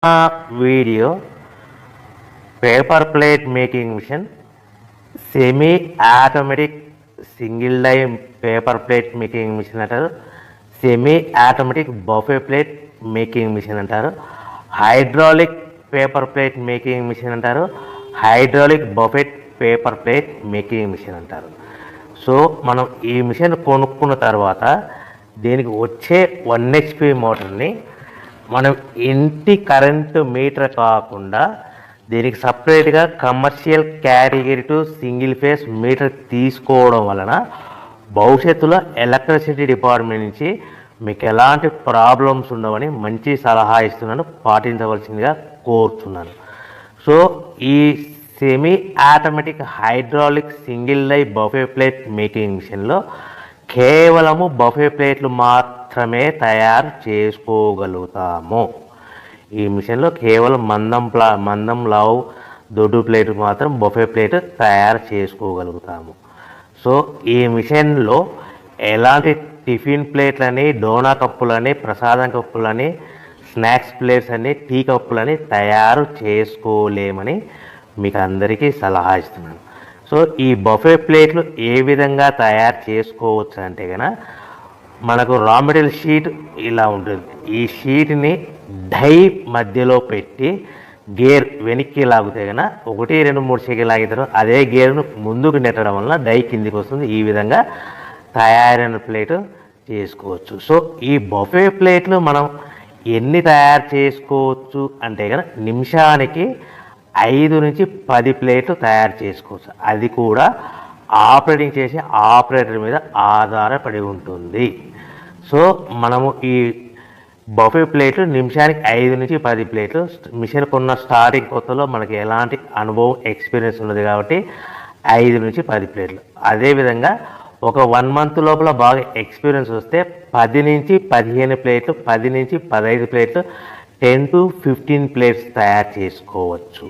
Video paper plate making machine, semi automatic single die paper plate making machine అంటారు, semi automatic buffet plate making machine అంటారు, hydraulic paper plate making machine అంటారు, hydraulic buffet paper plate making machine అంటారు. So మనం ఈ machine కొనుక్కున్న తర్వాత దీనికి వచ్చే 1 HP మోటార్ని మనం ఇంటి కరెంటు మీటర్ కాకుండా దీనికి సపరేట్గా commercial category to single phase metre తీసుకోవడం వలన భవిష్యత్తులో ఎలక్ట్రిసిటీ డిపార్ట్మెంట్ నుంచి మీకు ఎలాంటి ప్రాబ్లమ్స్ ఉండవని మంచి సలహా ఇస్తున్నాను, పాటించవలసిందిగా కోరుతున్నాను. సో ఈ semi automatic hydraulic single die buffet plate making మిషన్లో కేవలము బఫే ప్లేట్లు మాత్రమే తయారు చేసుకోగలుగుతాము. ఈ మిషన్లో కేవలం మందం లావు దొడ్డు ప్లేట్ మాత్రం బఫే ప్లేట్ తయారు చేసుకోగలుగుతాము. సో ఈ మిషన్లో ఎలాంటి టిఫిన్ ప్లేట్లని, డోనా కప్పులని, ప్రసాదం కప్పులని, స్నాక్స్ ప్లేట్స్ అని, టీ కప్పులని తయారు చేసుకోలేమని మీకు అందరికీ సలహా ఇస్తున్నాను. సో ఈ బఫే ప్లేట్లు ఏ విధంగా తయారు చేసుకోవచ్చు అంటే కనుక మనకు రా మెటీరియల్ షీట్ ఇలా ఉంటుంది. ఈ షీట్ని డై మధ్యలో పెట్టి గేర్ వెనక్కి లాగితే కనుక 1, 2, 3 సెకండ్లు లాగితే అదే గేర్ను ముందుకు నెట్టడం వలన డై కిందికి వస్తుంది. ఈ విధంగా తయారైన ప్లేట్ చేసుకోవచ్చు. సో ఈ బఫే ప్లేట్లు మనం ఎన్ని తయారు చేసుకోవచ్చు అంటే కనుక నిమిషానికి 5 నుంచి 10 ప్లేట్లు తయారు చేసుకోవచ్చు. అది కూడా ఆపరేటింగ్ చేసే ఆపరేటర్ మీద ఆధారపడి ఉంటుంది. సో మనము ఈ బఫే ప్లేట్లు నిమిషానికి 5 నుంచి 10 ప్లేట్లు, మిషన్ కొన్న స్టార్టింగ్ కొత్తలో మనకి ఎలాంటి అనుభవం ఎక్స్పీరియన్స్ ఉన్నది కాబట్టి 5 నుంచి 10 ప్లేట్లు. అదేవిధంగా ఒక 1 మంత్ లోపల బాగా ఎక్స్పీరియన్స్ వస్తే 10 నుంచి 15 ప్లేట్లు, 10 నుంచి 15 ప్లేట్లు, 10 to 15 ప్లేట్స్ తయారు చేసుకోవచ్చు.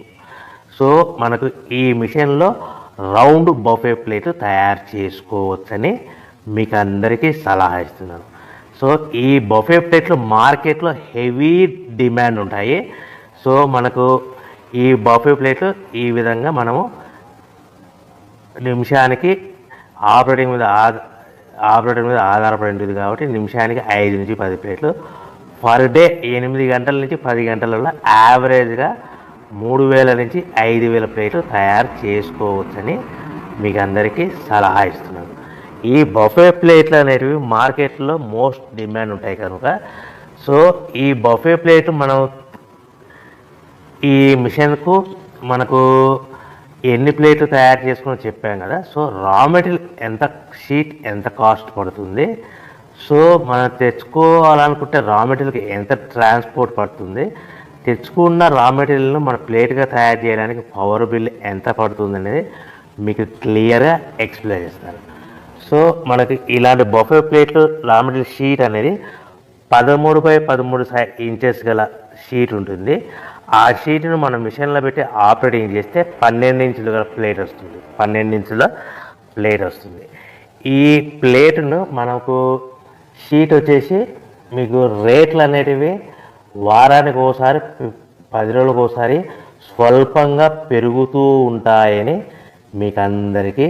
సో మనకు ఈ మిషన్లో రౌండ్ బఫే ప్లేట్ తయారు చేసుకోవచ్చని మీకు అందరికీ సలహా ఇస్తున్నాను. సో ఈ బఫే ప్లేట్లు మార్కెట్లో హెవీ డిమాండ్ ఉంటాయి. సో మనకు ఈ బఫే ప్లేట్లు ఈ విధంగా మనము నిమిషానికి ఆపరేటర్ మీద ఆధారపడి ఉంటుంది కాబట్టి నిమిషానికి 5 నుంచి 10 ప్లేట్లు, పర్ డే 8 గంటల నుంచి 10 గంటలలో యావరేజ్గా 3000 నుంచి 5000 ప్లేట్లు తయారు చేసుకోవచ్చని మీకు అందరికీ సలహా ఇస్తున్నాను. ఈ బఫే ప్లేట్లు అనేటివి మార్కెట్లో మోస్ట్ డిమాండ్ ఉంటాయి కనుక సో ఈ బఫే ప్లేట్ మనం ఈ మిషన్కు మనకు ఎన్ని ప్లేట్లు తయారు చేసుకుని చెప్పాం కదా. సో రా మెటీరియల్ షీట్ ఎంత కాస్ట్ పడుతుంది, సో మనం తెచ్చుకోవాలనుకుంటే రా మెటీరియల్కి ఎంత ట్రాన్స్పోర్ట్ పడుతుంది, తెచ్చుకున్న రా మెటీరియల్ను మన ప్లేట్గా తయారు చేయడానికి పవర్ బిల్ ఎంత పడుతుంది అనేది మీకు క్లియర్గా ఎక్స్ప్లెయిన్ చేస్తారు. సో మనకి ఇలాంటి బఫే ప్లేట్లు రా మెటీరియల్ షీట్ అనేది 13x13 ఇంచెస్ గల షీట్ ఉంటుంది. ఆ షీట్ను మనం మిషన్లో పెట్టి ఆపరేటింగ్ చేస్తే 12 ఇంచుల ప్లేట్ వస్తుంది. 12 ఇంచుల ప్లేట్ వస్తుంది. ఈ ప్లేట్ను మనకు షీట్ వచ్చేసి మీకు రేట్లు అనేటివి వారానికి ఒకసారి, 10 రోజులకు ఒకసారి స్వల్పంగా పెరుగుతూ ఉంటాయని మీకు అందరికీ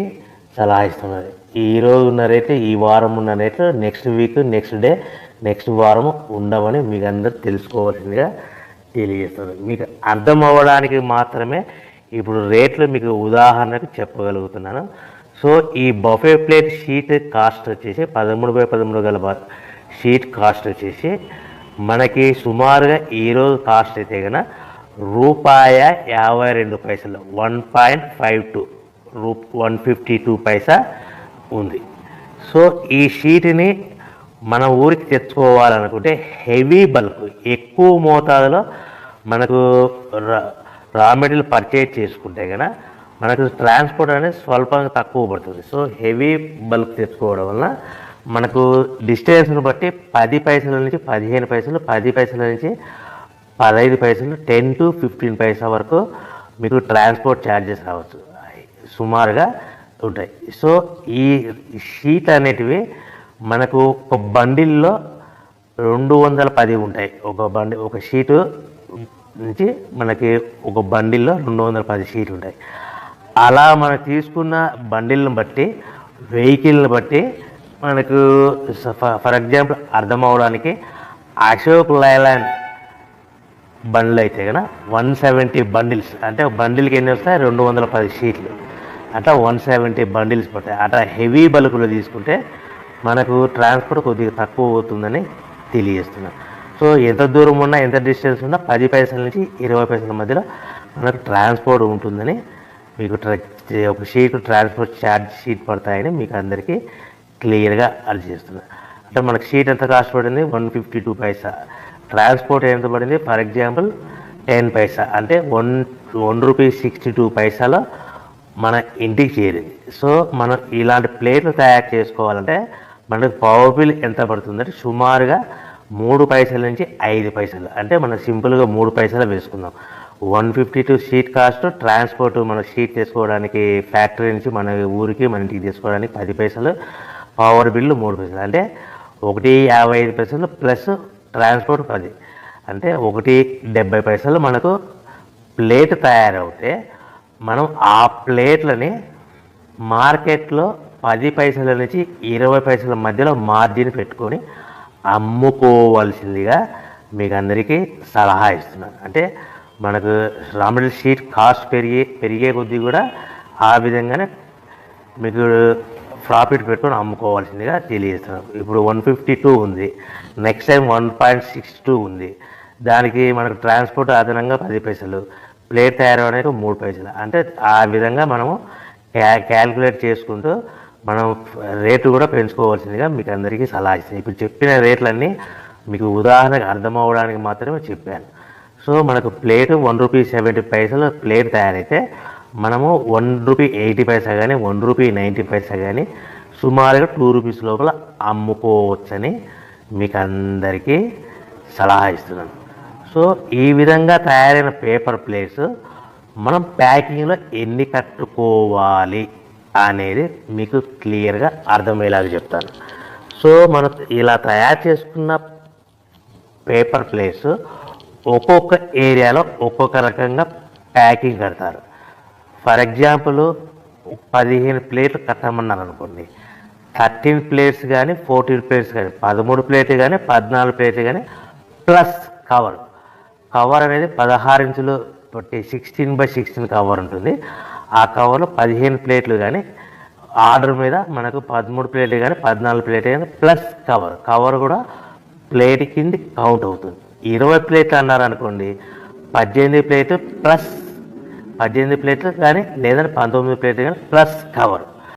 సలహా ఇస్తున్నది. ఈరోజు ఉన్న రేట్లు, ఈ వారం ఉన్న రేట్లు next week, next day, next వారం ఉండవని మీకు అందరూ తెలుసుకోవాల్సిందిగా తెలియజేస్తుంది. మీకు అర్థం అవ్వడానికి మాత్రమే ఇప్పుడు రేట్లు మీకు ఉదాహరణకు చెప్పగలుగుతున్నాను. సో ఈ బఫే ప్లేట్ షీట్ కాస్ట్ వచ్చేసి 13x13 గల షీట్ కాస్ట్ వచ్చేసి మనకి సుమారుగా ఈరోజు కాస్ట్ అయితే కనుక ₹52, 1.52 152 పైసా ఉంది. సో ఈ షీట్ని మన ఊరికి తెచ్చుకోవాలనుకుంటే హెవీ బల్క్, ఎక్కువ మోతాదులో మనకు రా మెటీరియల్ పర్చేజ్ చేసుకుంటే కనుక మనకు ట్రాన్స్పోర్ట్ అనేది స్వల్పంగా తక్కువ పడుతుంది. సో హెవీ బల్క్ తెచ్చుకోవడం వల్ల మనకు డిస్టెన్స్ను బట్టి 10 పైసల నుంచి 15 పైసలు, 10 పైసల నుంచి 15 పైసలు, 10 to 15 పైసా వరకు మీకు ట్రాన్స్పోర్ట్ ఛార్జెస్ రావచ్చు, సుమారుగా ఉంటాయి. సో ఈ షీట్ అనేటివి మనకు ఒక బండిల్లో 210 ఉంటాయి. ఒక షీటు నుంచి మనకి ఒక బండిల్లో 210 షీట్లు ఉంటాయి. అలా మనం తీసుకున్న బండిల్ని బట్టి, వెహికల్ని బట్టి మనకు ఫర్ ఎగ్జాంపుల్ అర్థం అవడానికి అశోక్ లైలాండ్ బండ్లు అయితే కనుక 170 బండిల్స్, అంటే బండిల్కి ఎన్ని వస్తాయి 210 షీట్లు, అట్లా 170 బండిల్స్ పడతాయి. అట్లా హెవీ బల్కులు తీసుకుంటే మనకు ట్రాన్స్పోర్ట్ కొద్దిగా తక్కువ అవుతుందని తెలియజేస్తున్నాను. సో ఎంత దూరం ఉన్నా, ఎంత డిస్టెన్స్ ఉన్నా 10 పైసల నుంచి 20 పైసల మధ్యలో మనకు ట్రాన్స్పోర్ట్ ఉంటుందని మీకు ఒక షీట్ ట్రాన్స్పోర్ట్ ఛార్జ్ షీట్ పడతాయని మీకు అందరికీ క్లియర్గా అర్థం చేస్తున్నాను. అంటే మనకు షీట్ ఎంత కాస్ట్ పడింది 152 పైసా, ట్రాన్స్పోర్ట్ ఎంత పడింది ఫర్ ఎగ్జాంపుల్ 10 పైసా, అంటే 1 రూపీ 62 పైసాలో మన ఇంటికి చేరింది. సో మనం ఇలాంటి ప్లేట్లు తయారు చేసుకోవాలంటే మనకు పవర్ బిల్ ఎంత పడుతుందంటే సుమారుగా 3 పైసల నుంచి 5 పైసలు, అంటే మనం సింపుల్గా 3 పైసలు వేసుకుందాం. 152 షీట్ కాస్ట్, ట్రాన్స్పోర్ట్ మన షీట్ తీసుకోవడానికి ఫ్యాక్టరీ నుంచి మన ఊరికి మన ఇంటికి తీసుకోవడానికి 10 పైసలు, పవర్ బిల్లు 3 పైసలు, అంటే 1.55 పైసలు ప్లస్ ట్రాన్స్పోర్ట్ 10, అంటే 1.70 పైసలు మనకు ప్లేట్ తయారవుతే మనం ఆ ప్లేట్లని మార్కెట్లో 10 పైసల నుంచి 20 పైసల మధ్యలో మార్జిన్ పెట్టుకొని అమ్ముకోవాల్సిందిగా మీకు అందరికీ సలహా ఇస్తున్నాను. అంటే మనకు రా మెటీరియల్ షీట్ కాస్ట్ పెరిగే కొద్దీ కూడా ఆ విధంగానే మీకు ప్రాఫిట్ పెట్టుకొని అమ్ముకోవాల్సిందిగా తెలియజేస్తున్నాను. ఇప్పుడు 152 ఉంది, నెక్స్ట్ టైం 1.62 ఉంది, దానికి మనకు ట్రాన్స్పోర్ట్ అదనంగా 10 పైసలు, ప్లేట్ తయారవడానికి 3 పైసలు, అంటే ఆ విధంగా మనము క్యాల్కులేట్ చేసుకుంటూ మనం రేటు కూడా పెంచుకోవాల్సిందిగా మీకు అందరికీ సలహా ఇస్తాను. ఇప్పుడు చెప్పిన రేట్లన్నీ మీకు ఉదాహరణకు అర్థం అవ్వడానికి మాత్రమే చెప్పాను. సో మనకు ప్లేటు 1 రూపీ 70 పైసలు ప్లేట్ తయారైతే మనము 1 రూపీ 80 పైసా కానీ 1 రూపీ 90 పైసా కానీ సుమారుగా 2 రూపీస్ లోపల అమ్ముకోవచ్చని మీకు అందరికీ సలహా ఇస్తున్నాను. సో ఈ విధంగా తయారైన పేపర్ ప్లేట్స్ మనం ప్యాకింగ్లో ఎన్ని కట్టుకోవాలి అనేది మీకు క్లియర్గా అర్థమయ్యేలాగా చెప్తాను. సో మనం ఇలా తయారు చేసుకున్న పేపర్ ప్లేట్స్ ఒక్కొక్క ఏరియాలో ఒక్కొక్క రకంగా ప్యాకింగ్ కడతారు. ఫర్ ఎగ్జాంపుల్ 15 ప్లేట్లు కట్టమన్నారు అనుకోండి, 13 ప్లేట్స్ కానీ 14 ప్లేట్స్ కానీ 13 ప్లేట్లు కానీ 14 ప్లేట్లు కానీ ప్లస్ కవర్ అనేది 16 ఇంచులు 16x16 కవర్ ఉంటుంది. ఆ కవర్లో 15 ప్లేట్లు కానీ ఆర్డర్ మీద మనకు 13 ప్లేట్లు కానీ 14 ప్లేట్లు కానీ ప్లస్ కవర్ కూడా ప్లేట్ కింద కౌంట్ అవుతుంది. 20 ప్లేట్లు అన్నారనుకోండి, 18 ప్లేట్లు కానీ లేదంటే 19 ప్లేట్లు కానీ ప్లస్ కవర్